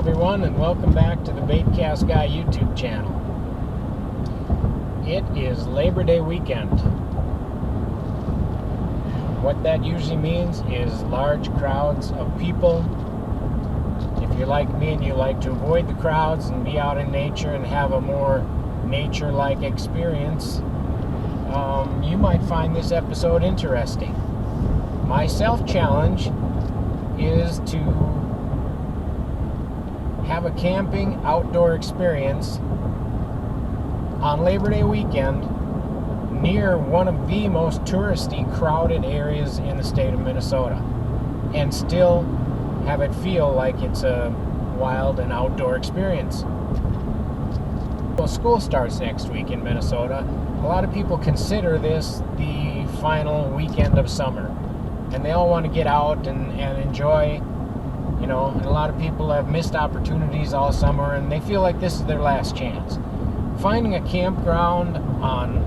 everyone, and welcome back to the Baitcast Guy YouTube channel. It is Labor Day weekend. What that usually means is large crowds of people. If you're like me and you like to avoid the crowds and be out in nature and have a more nature-like experience, you might find this episode interesting. My self-challenge is to have a camping outdoor experience on Labor Day weekend near one of the most touristy, crowded areas in the state of Minnesota, and still have it feel like it's a wild and outdoor experience. Well, school starts next week in Minnesota. A lot of people consider this the final weekend of summer, and they all want to get out and enjoy. You know, and a lot of people have missed opportunities all summer, and they feel like this is their last chance. Finding a campground on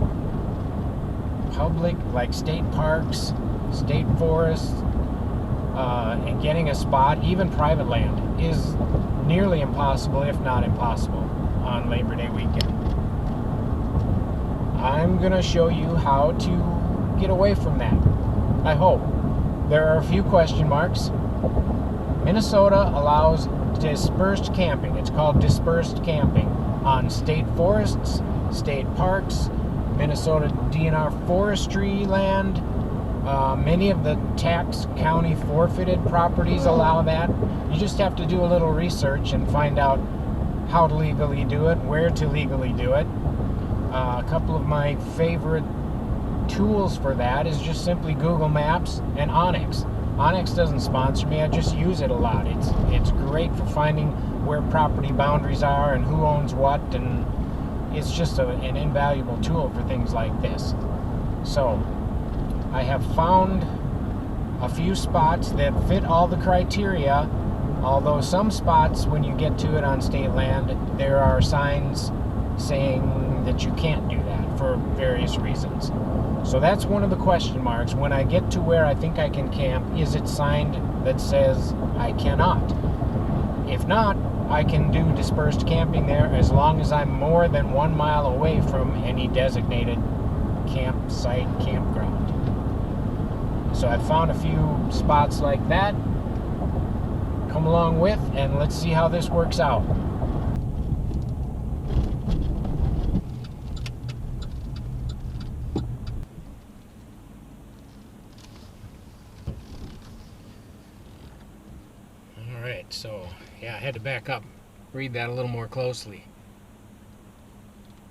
public, like state parks, state forests, and getting a spot, even private land, is nearly impossible, if not impossible, on Labor Day weekend. I'm going to show you how to get away from that, I hope. There are a few question marks. Minnesota allows dispersed camping. It's called dispersed camping on state forests, state parks, Minnesota DNR forestry land. Many of the tax county forfeited properties allow that. You just have to do a little research and find out how to legally do it, where to legally do it. A couple of my favorite tools for that is just simply Google Maps and Onyx. Onyx doesn't sponsor me, I just use it a lot. It's great for finding where property boundaries are and who owns what, and it's just an invaluable tool for things like this. So, I have found a few spots that fit all the criteria, although some spots, when you get to it on state land, there are signs saying that you can't do that for various reasons. So that's one of the question marks. When I get to where I think I can camp, is it signed that says I cannot? If not, I can do dispersed camping there as long as I'm more than 1 mile away from any designated campsite, campground. So I've found a few spots like that. Come along with, and let's see how this works out. Alright, so yeah, I had to back up, read that a little more closely.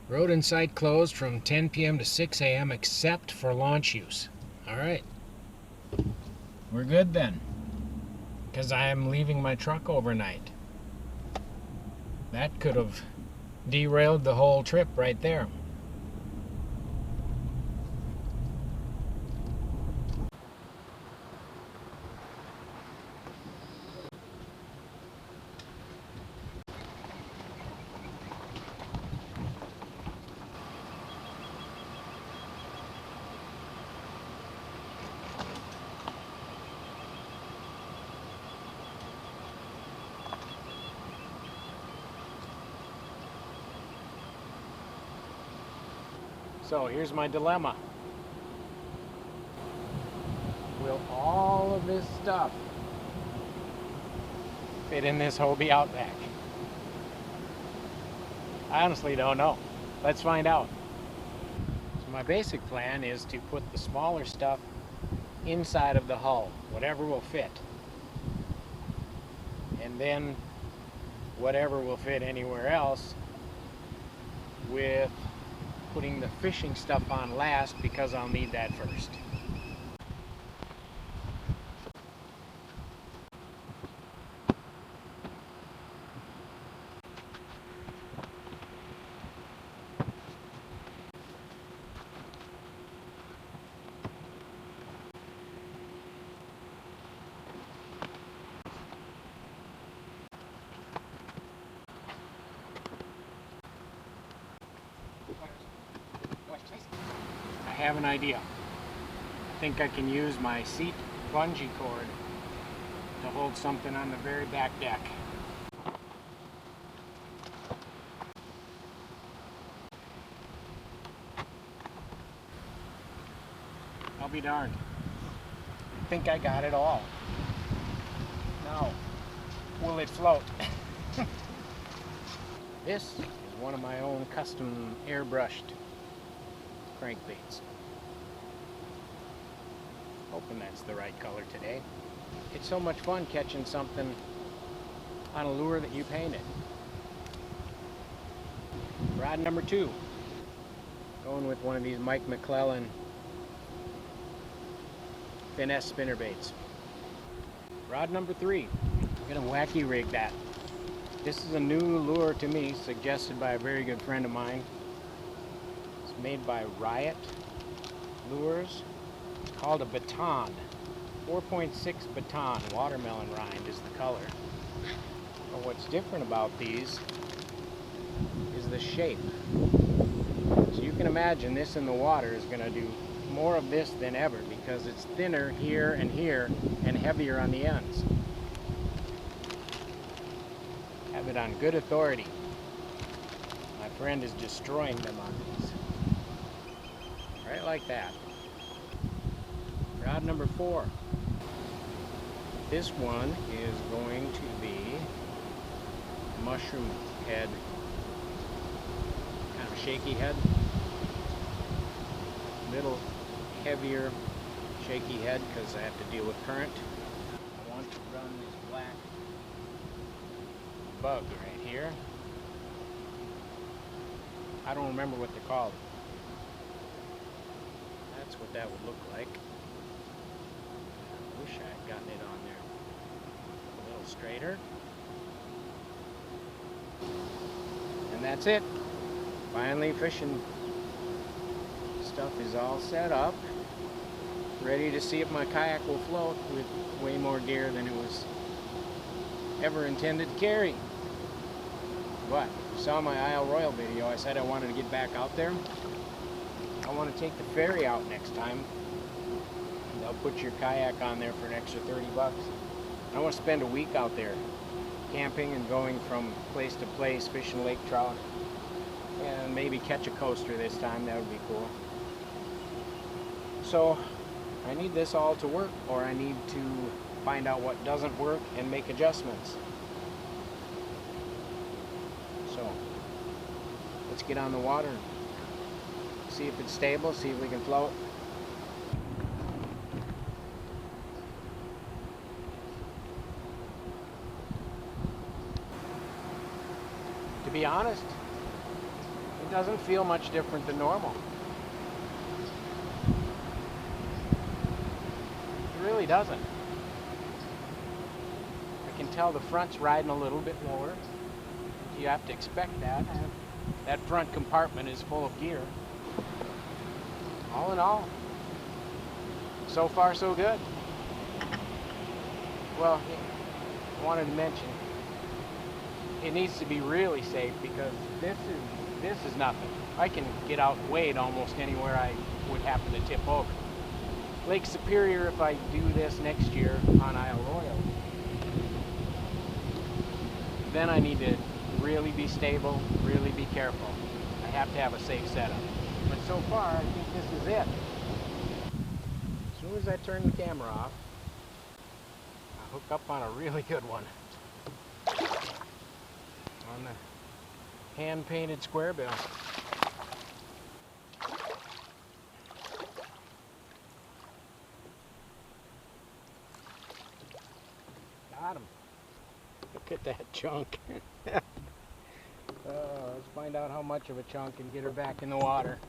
Road and site closed from 10 p.m. to 6 a.m. except for launch use. Alright, we're good then, because I am leaving my truck overnight. That could have derailed the whole trip right there. So here's my dilemma. Will all of this stuff fit in this Hobie Outback? I honestly don't know. Let's find out. So my basic plan is to put the smaller stuff inside of the hull, whatever will fit. And then whatever will fit anywhere else, with putting the fishing stuff on last, because I'll need that first. I have an idea. I think I can use my seat bungee cord to hold something on the very back deck. be darned. I think I got it all. Now, will it float? This is one of my own custom airbrushed crankbaits. Hoping that's the right color today. It's so much fun catching something on a lure that you painted. Rod number 2. Going with one of these Mike McClellan finesse spinnerbaits. Rod number 3. I'm gonna wacky rig that. This is a new lure to me, suggested by a very good friend of mine. It's made by Riot Lures. It's called a baton. 4.6 baton. Watermelon rind is the color. But what's different about these is the shape. So you can imagine this in the water is going to do more of this than ever because it's thinner here and heavier on the ends. Have it on good authority. My friend is destroying them on these. Right like that. Rod number 4. This one is going to be mushroom head. Kind of a shaky head. Little heavier shaky head because I have to deal with current. I want to run this black bug right here. I don't remember what they're called. That's what that would look like. I wish I had gotten it on there a little straighter. And that's it. Finally fishing stuff is all set up. Ready to see if my kayak will float with way more gear than it was ever intended to carry. But you saw my Isle Royal video. I said I wanted to get back out there. I want to take the ferry out next time. They'll put your kayak on there for an extra 30 bucks. I want to spend a week out there camping and going from place to place, fishing lake trout, and maybe catch a coaster this time. That would be cool. So I need this all to work, or I need to find out what doesn't work and make adjustments. So let's get on the water and see if it's stable, see if we can float. To be honest, it doesn't feel much different than normal. It really doesn't. I can tell the front's riding a little bit lower. You have to expect that. That front compartment is full of gear. All in all, so far so good. Well, I wanted to mention, it needs to be really safe because this is nothing. I can get out and wade almost anywhere I would happen to tip over. Lake Superior, if I do this next year on Isle Royal, then I need to really be stable, really be careful. I have to have a safe setup. But so far, I think this is it. As soon as I turn the camera off, I hook up on a really good one. On the hand-painted square bill. Got him. Look at that chunk. Let's find out how much of a chunk and get her back in the water.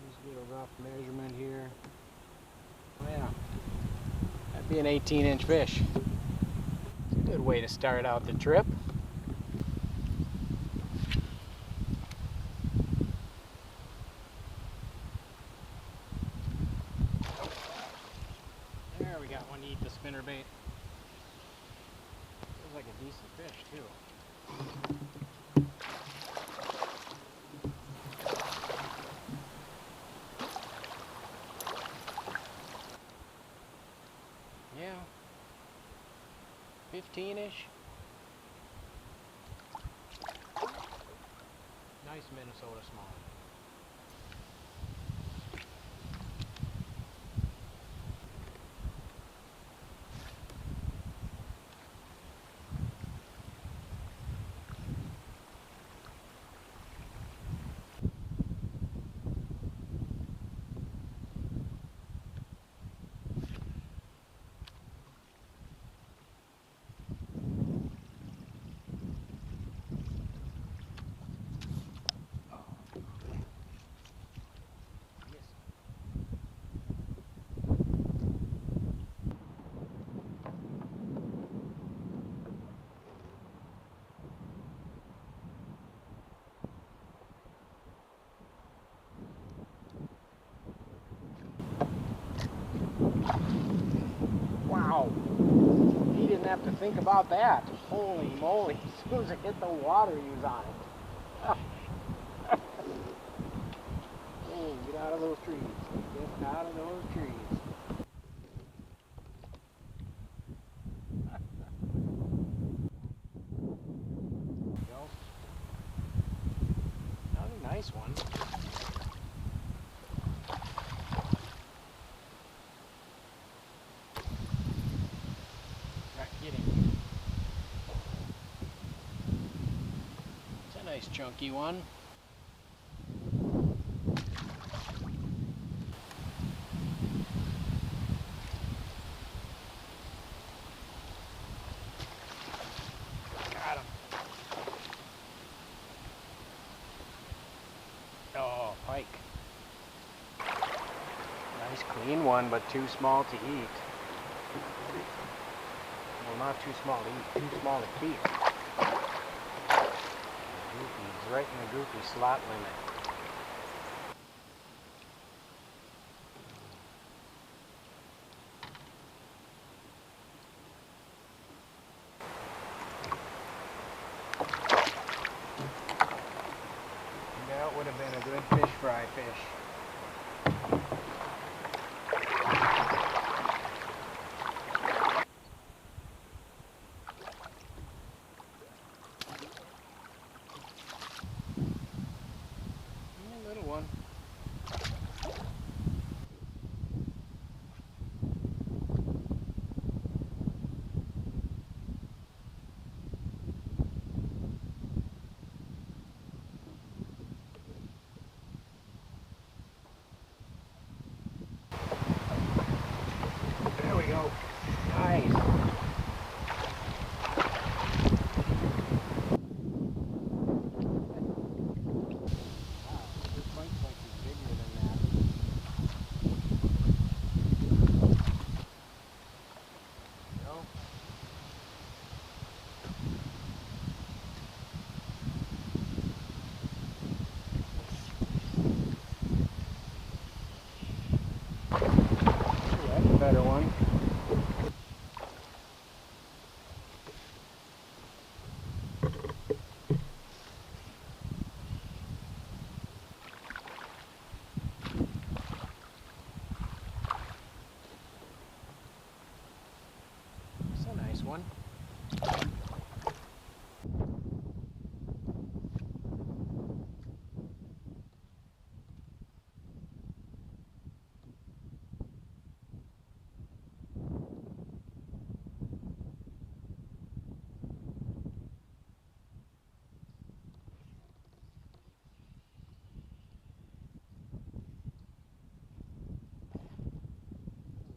Let's get a rough measurement here. Oh yeah, that'd be an 18-inch fish. It's a good way to start out the trip. There, we got one to eat the spinnerbait. Feels like a decent fish too. Yeah, 15-ish. Nice Minnesota small. think about that? Holy moly, as soon as it hit the water, he was on it. Oh, get out of those trees. Get out of those trees. Another nice one. Not kidding. It's a nice chunky one. Got him. Oh, pike. Nice clean one, but too small to eat. Well, not too small to eat, too small to keep. Goofy's right in the goofy slot limit. That would have been a good fish fry fish. A little one. There we go. Nice. That's a better one. That's a nice one.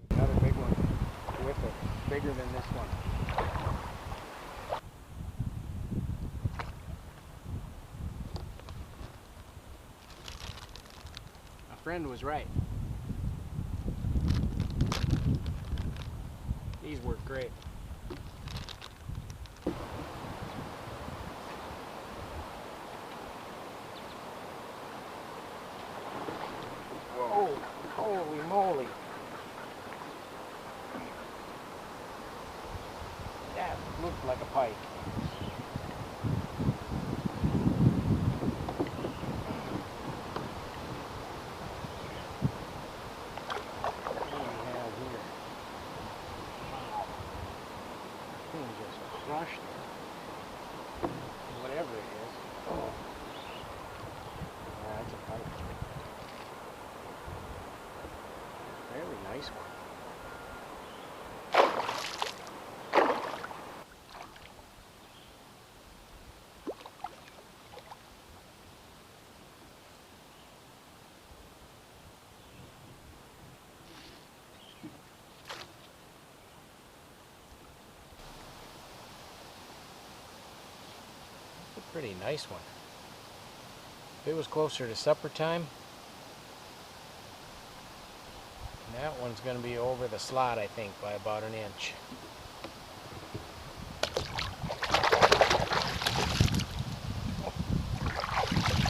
Another big one with it, bigger than this one. My friend was right. These work great. Whoa, holy moly. That looked like a pike. What do we have here? Thing just crushed it. Whatever it is. Oh. Yeah, that's a pike. Very nice one. Pretty nice one. If it was closer to supper time, that one's going to be over the slot, I think, by about an inch.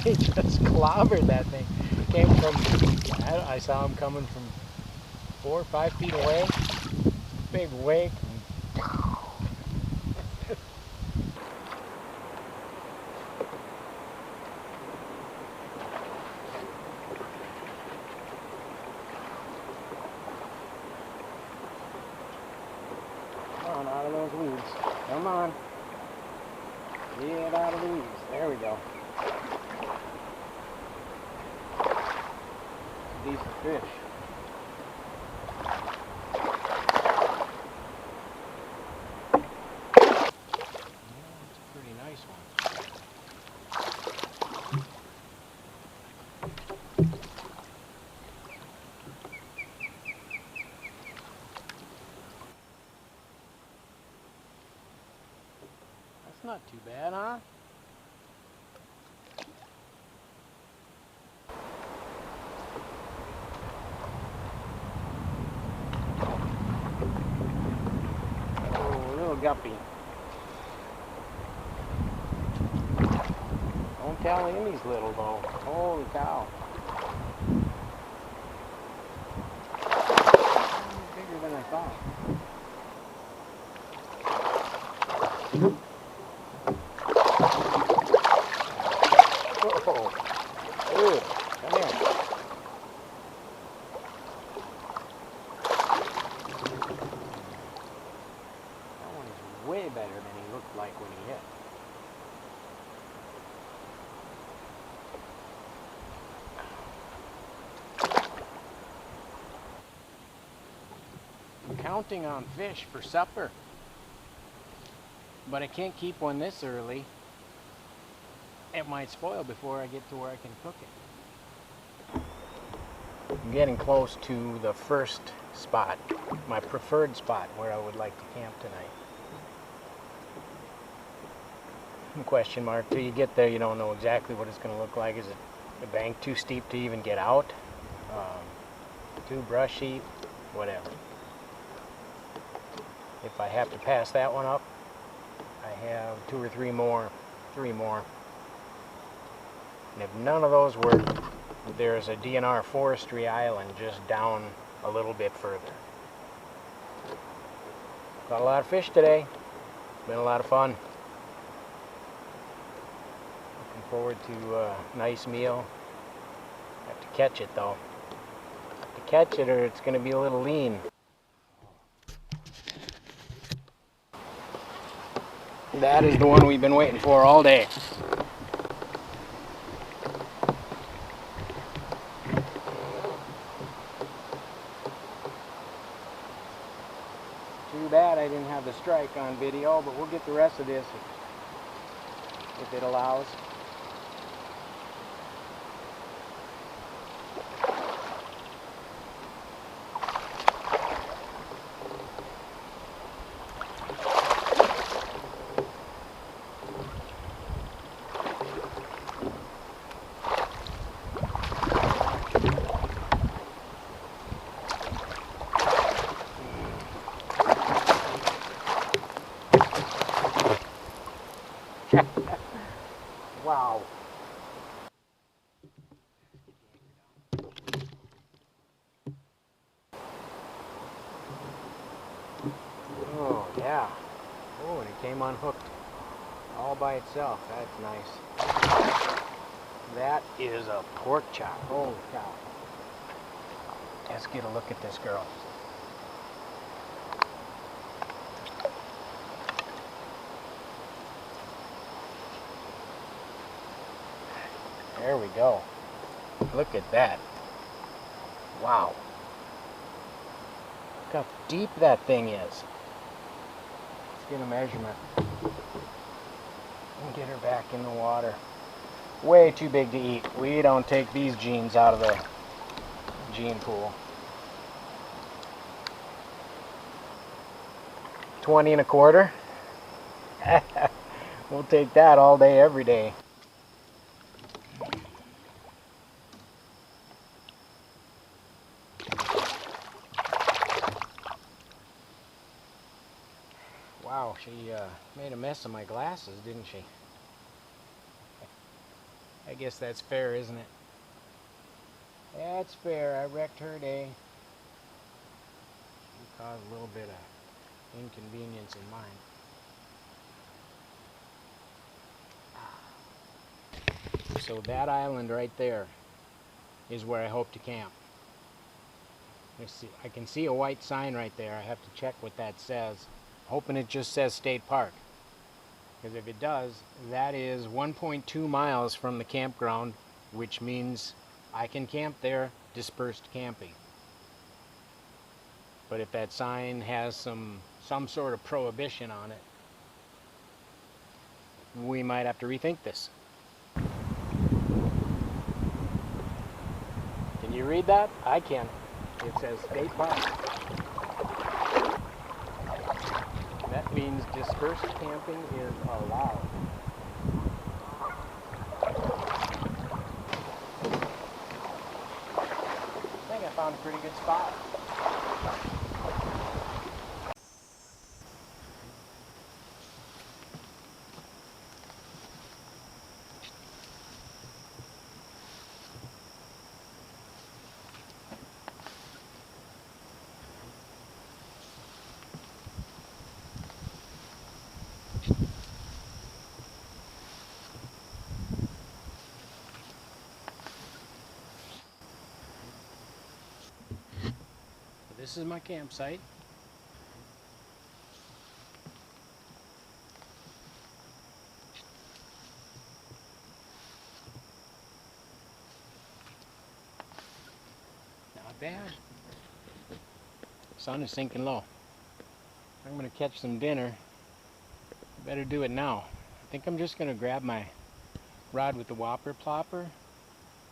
He just clobbered that thing. Came from, I saw him coming from 4 or 5 feet away. Big wake. Get out of the weeds. There we go. Decent fish. That's a pretty nice one. That's not too bad, huh? Oh, little guppy. Don't tell him he's little though. Holy cow. Bigger than I thought. Whoa. Dude, come here. That one's way better than he looked like when he hit. I'm counting on fish for supper, but I can't keep one this early. It might spoil before I get to where I can cook it. I'm getting close to the first spot, my preferred spot where I would like to camp tonight. Question mark, till you get there you don't know exactly what it's going to look like. Is it the bank too steep to even get out? Too brushy? Whatever. If I have to pass that one up, I have 2 or 3 more. 3 more. And if none of those work, there's a DNR forestry island just down a little bit further. Got a lot of fish today. Been a lot of fun. Looking forward to a nice meal. Have to catch it though. Have to catch it or it's going to be a little lean. That is the one we've been waiting for all day. Too bad I didn't have the strike on video, but we'll get the rest of this if it allows. Wow. Oh, yeah. Oh, and it came unhooked all by itself. That's nice. That is a pork chop. Holy cow. Let's get a look at this girl. There we go. Look at that. Wow. Look how deep that thing is. Let's get a measurement and get her back in the water. Way too big to eat. We don't take these jeans out of the gene pool. 20 1/4. We'll take that all day, every day. Wow, she made a mess of my glasses, didn't she? I guess that's fair, isn't it? That's fair. I wrecked her day. She caused a little bit of inconvenience in mine. So that island right there is where I hope to camp. I can see a white sign right there. I have to check what that says. Hoping it just says State Park. Because if it does, that is 1.2 miles from the campground, which means I can camp there, dispersed camping. But if that sign has some sort of prohibition on it, we might have to rethink this. Can you read that? I can. It says State Park. That means dispersed camping is allowed. I think I found a pretty good spot. This is my campsite. Not bad. Sun is sinking low. I'm gonna catch some dinner. Better do it now. I think I'm just gonna grab my rod with the Whopper Plopper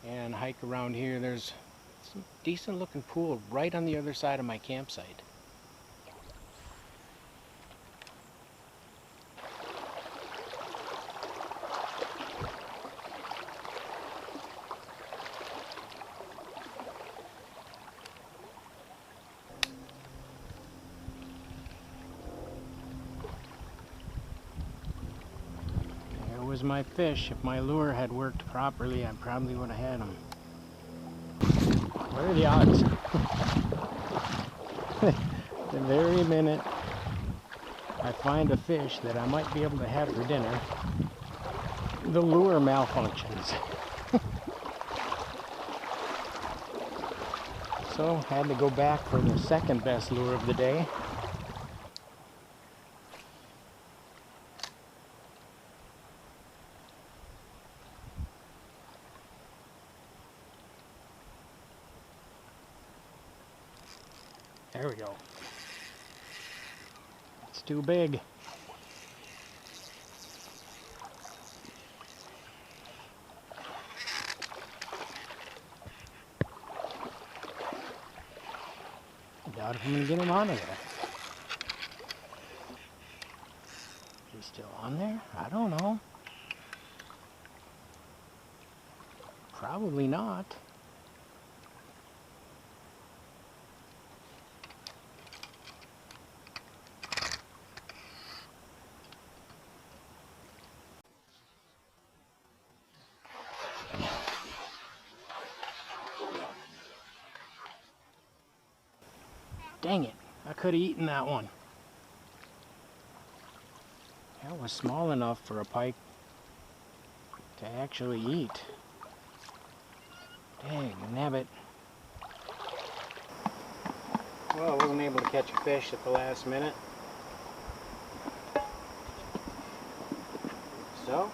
and hike around here. There's some decent looking pool right on the other side of my campsite. There was my fish. If my lure had worked properly, I probably would have had them. What are the odds? The very minute I find a fish that I might be able to have for dinner, the lure malfunctions. So had to go back for the second best lure of the day. There we go. It's too big. I doubt if I'm gonna get him out of there. Is he still on there? I don't know. Probably not. Dang it, I could have eaten that one. That was small enough for a pike to actually eat. Dang, nabbit. Well, I wasn't able to catch a fish at the last minute. So,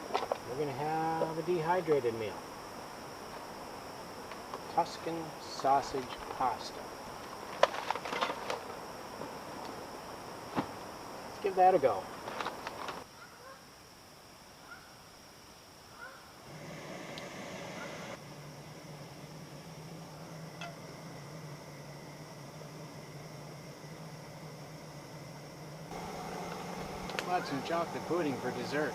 we're gonna have a dehydrated meal. Tuscan sausage pasta. Let's give that a go. Lots of chocolate pudding for dessert.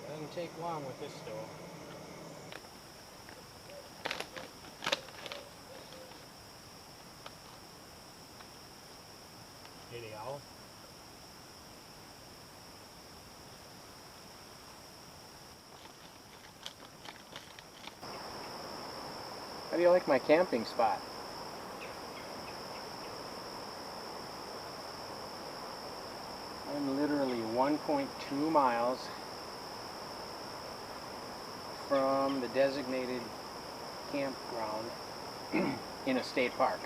Doesn't take long with this stove. Hey, the owl. How do you like my camping spot? I'm literally 1.2 miles from the designated campground in a state park.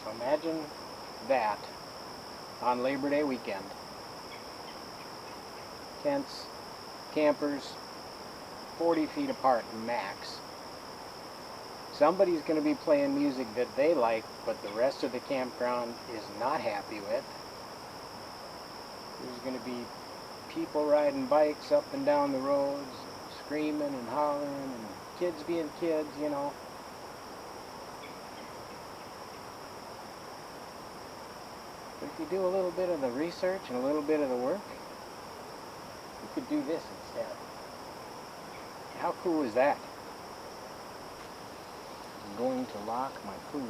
So imagine that on Labor Day weekend. Tents, campers, 40 feet apart max. Somebody's going to be playing music that they like, but the rest of the campground is not happy with. There's going to be people riding bikes up and down the roads, screaming and hollering, and kids being kids, you know. But if you do a little bit of the research and a little bit of the work, you could do this instead. How cool is that? I'm going to lock my food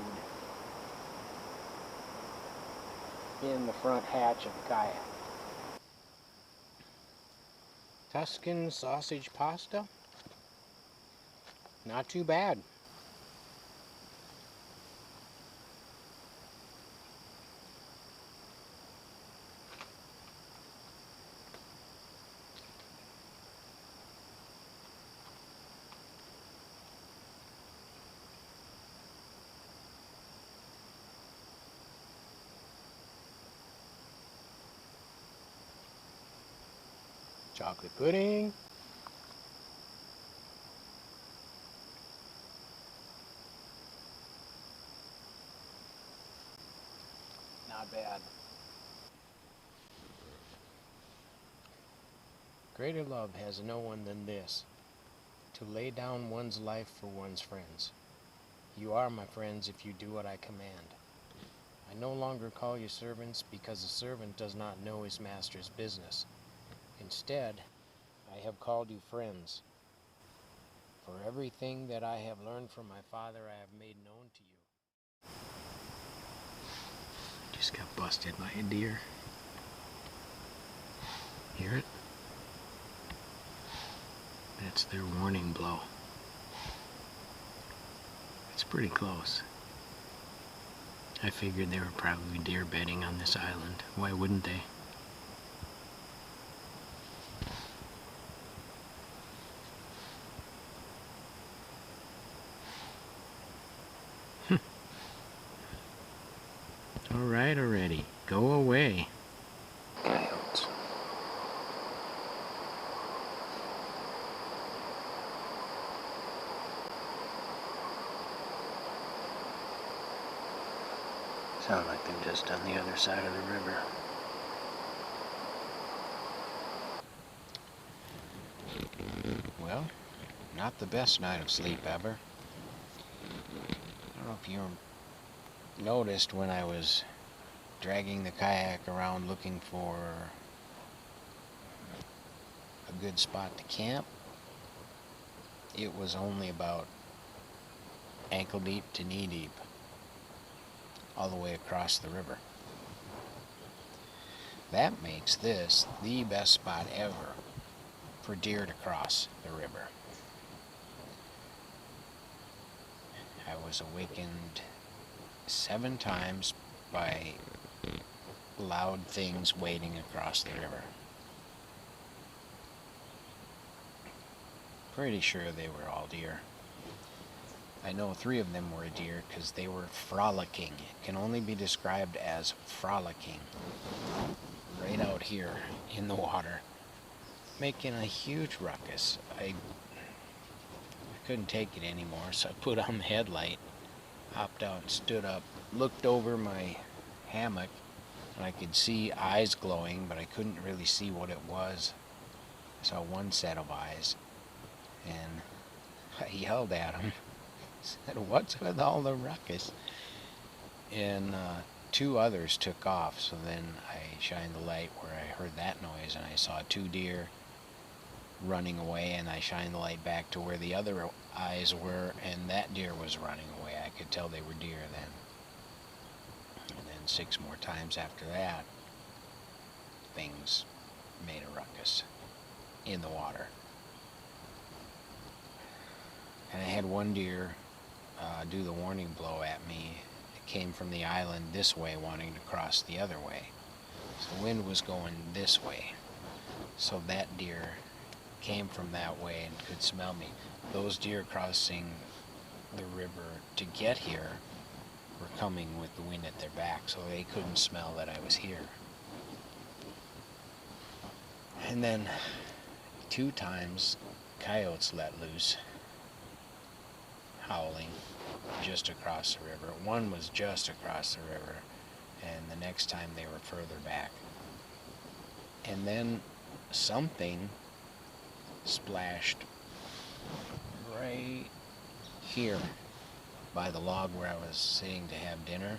in the front hatch of the kayak. Tuscan sausage pasta? Not too bad. Chocolate pudding. Not bad. Greater love has no one than this, to lay down one's life for one's friends. You are my friends if you do what I command. I no longer call you servants, because a servant does not know his master's business. Instead, I have called you friends. For everything that I have learned from my father I have made known to you. Just got busted by a deer. Hear it? That's their warning blow. It's pretty close. I figured they were probably deer bedding on this island. Why wouldn't they? Alright already. Go away. Coyotes. Sound like they're just on the other side of the river. Well, not the best night of sleep ever. I don't know if you noticed when I was dragging the kayak around looking for a good spot to camp. It was only about ankle deep to knee deep, all the way across the river. That makes this the best spot ever for deer to cross the river. I was awakened 7 times by loud things wading across the river. Pretty sure they were all deer. I know 3 of them were a deer because they were frolicking. It can only be described as frolicking. Right out here in the water, making a huge ruckus. I couldn't take it anymore, so I put on the headlight, hopped out and stood up, looked over my hammock, and I could see eyes glowing, but I couldn't really see what it was. I saw one set of eyes, and I yelled at him, said, "What's with all the ruckus?" And 2 others took off, so then I shined the light where I heard that noise, and I saw 2 deer running away, and I shined the light back to where the other eyes were, and that deer was running away. I could tell they were deer then. And then 6 more times after that, things made a ruckus in the water. And I had one deer do the warning blow at me. It came from the island this way, wanting to cross the other way. So the wind was going this way. So that deer came from that way and could smell me. Those deer crossing the river to get here were coming with the wind at their back, so they couldn't smell that I was here. And then 2 times coyotes let loose, howling just across the river. One was just across the river, and the next time they were further back. And then something splashed right here by the log where I was sitting to have dinner,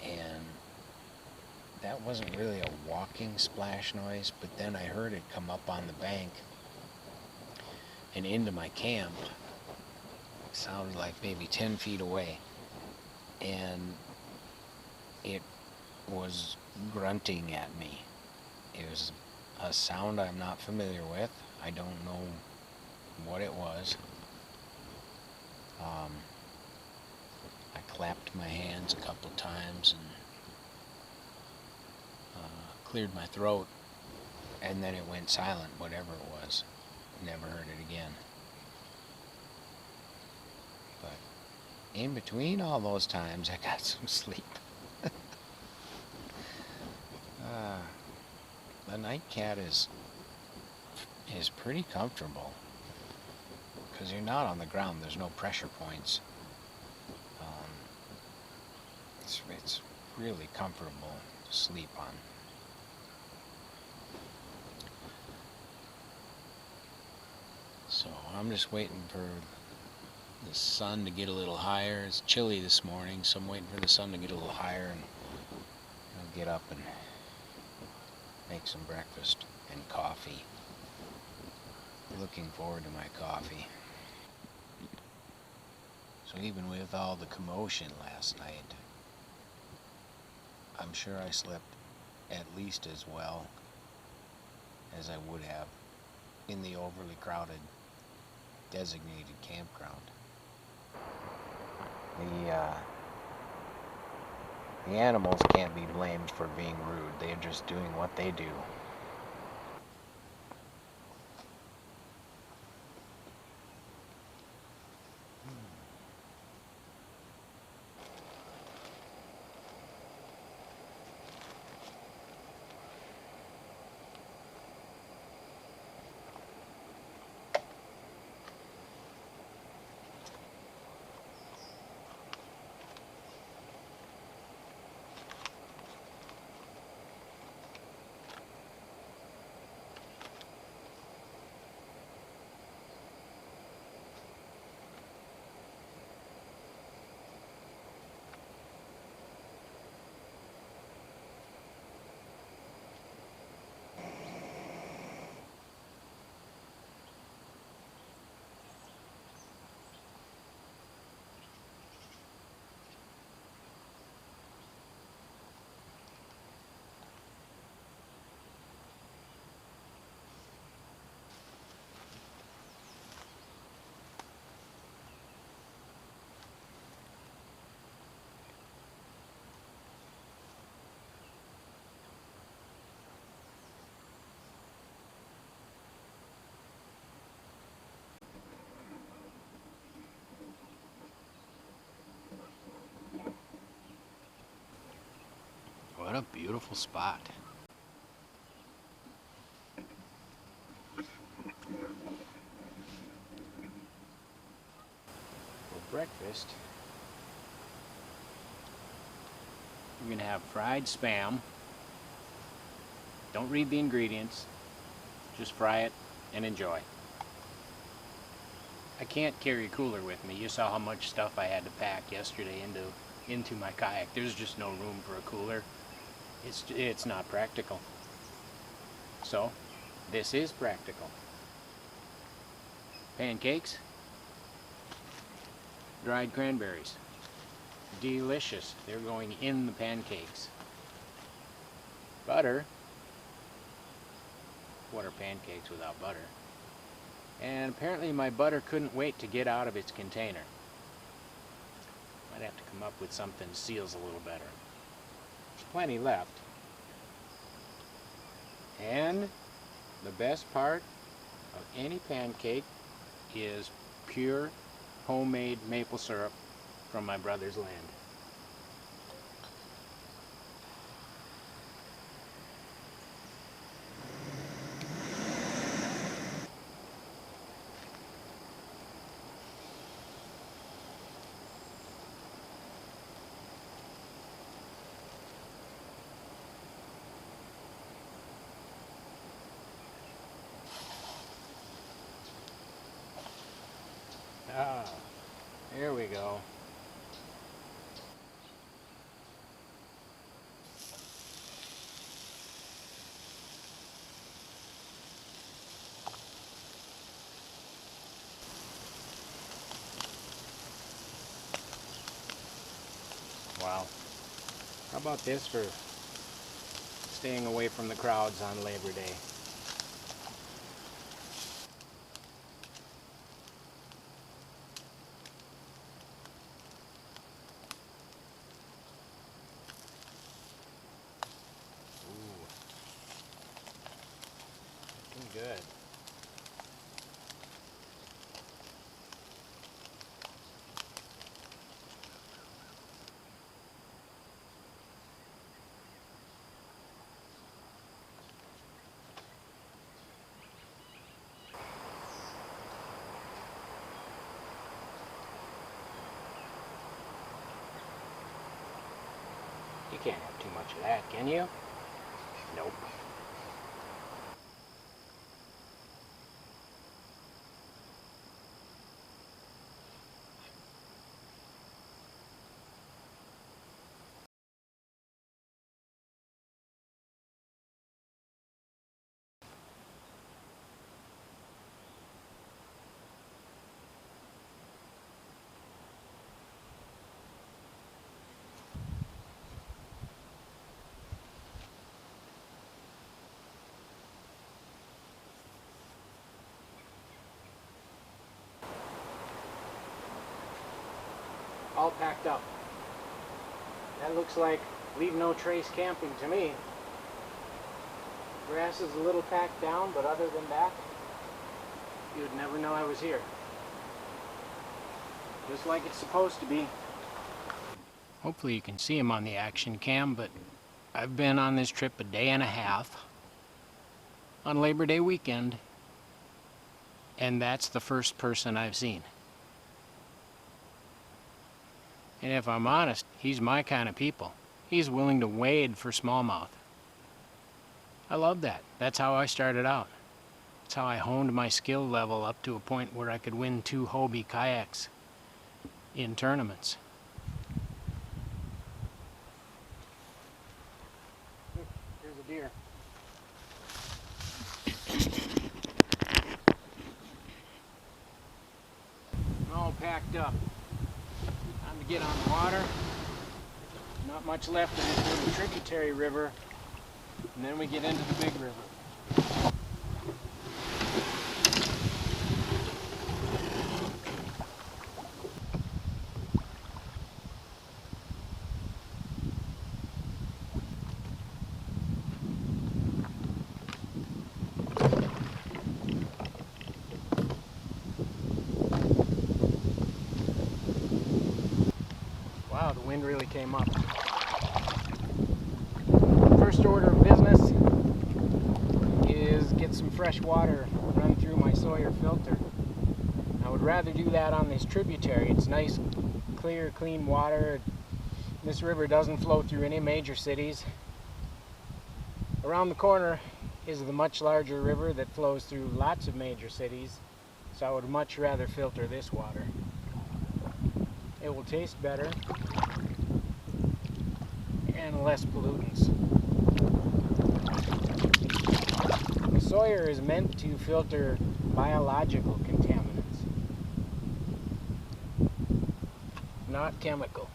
and that wasn't really a walking splash noise, but then I heard it come up on the bank and into my camp. It sounded like maybe 10 feet away, and it was grunting at me. It was a sound I'm not familiar with. I don't know what it was. I clapped my hands a couple times and cleared my throat, and then it went silent, whatever it was. Never heard it again. But in between all those times, I got some sleep. The night cat is pretty comfortable because you're not on the ground. There's no pressure points. It's really comfortable to sleep on. So I'm just waiting for the sun to get a little higher. It's chilly this morning, so I'm waiting for the sun to get a little higher, and I'll get up and make some breakfast and coffee. Looking forward to my coffee. So even with all the commotion last night, I'm sure I slept at least as well as I would have in the overly crowded designated campground. The animals can't be blamed for being rude. They're just doing what they do. What a beautiful spot. For breakfast, we're going to have fried Spam. Don't read the ingredients, just fry it and enjoy. I can't carry a cooler with me. You saw how much stuff I had to pack yesterday into my kayak. There's just no room for a cooler. It's not practical. So, this is practical. Pancakes, dried cranberries. Delicious. They're going in the pancakes. Butter. What are pancakes without butter? And apparently my butter couldn't wait to get out of its container. Might have to come up with something that seals a little better. There's plenty left. And the best part, of any pancake is pure homemade maple syrup from my brother's land. Ah, there we go. Wow. How about this for staying away from the crowds on Labor Day? Ooh, looking good. You can't have too much of that, can you? Nope. All packed up. That looks like leave no trace camping to me. Grass is a little packed down, but other than that, you would never know I was here. Just like it's supposed to be. Hopefully you can see him on the action cam, but I've been on this trip a day and a half on Labor Day weekend, and that's the first person I've seen. And if I'm honest, he's my kind of people. He's willing to wade for smallmouth. I love that. That's how I started out. That's how I honed my skill level up to a point where I could win 2 Hobie kayaks in tournaments. Here's a deer. All packed up. Time to get on the water. Not much left of this little tributary river, and then we get into the big river. Wow, the wind really came up. First order of business is get some fresh water run through my Sawyer filter. I would rather do that on this tributary. It's nice, clear, clean water. This river doesn't flow through any major cities. Around the corner is the much larger river that flows through lots of major cities, so I would much rather filter this water. It will taste better and less pollutants. The Sawyer is meant to filter biological contaminants, not chemical.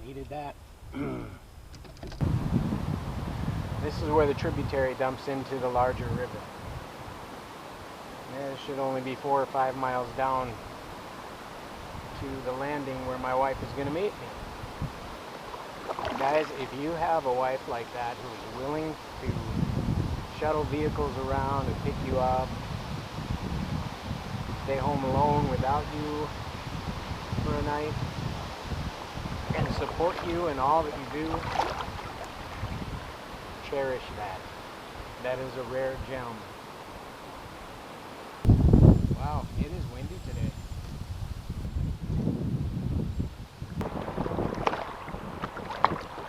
needed that. This is where the tributary dumps into the larger river. And it should only be 4 or 5 miles down to the landing where my wife is going to meet me. Guys, if you have a wife like that who's willing to shuttle vehicles around and pick you up, stay home alone without you for a night, and support you in all that you do, cherish that. That is a rare gem. Wow, it is windy today.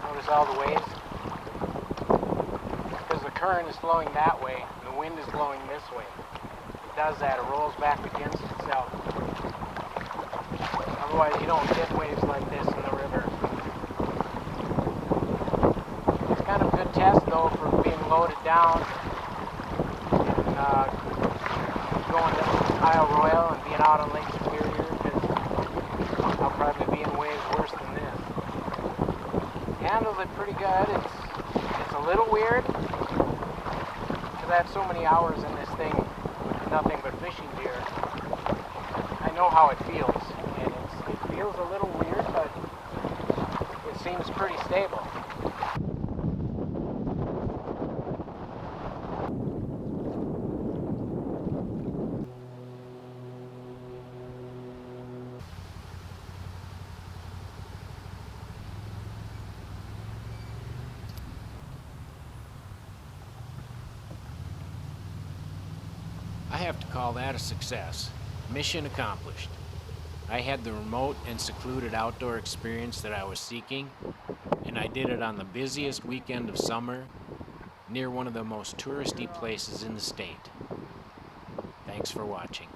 Notice all the waves? Because the current is flowing that way, and the wind is blowing this way. It does that, it rolls back against itself. Otherwise you don't get waves like this in the river. It's kind of a good test though for being loaded down and going to Isle Royale and being out on Lake Superior, because I'll probably be in waves worse than this. Handles it pretty good. It's a little weird because I have so many hours in this thing with nothing but fishing gear. I know how it feels, and it feels a little weird, but it seems pretty stable. I have to call that a success. Mission accomplished. I had the remote and secluded outdoor experience that I was seeking, and I did it on the busiest weekend of summer, near one of the most touristy places in the state. Thanks for watching.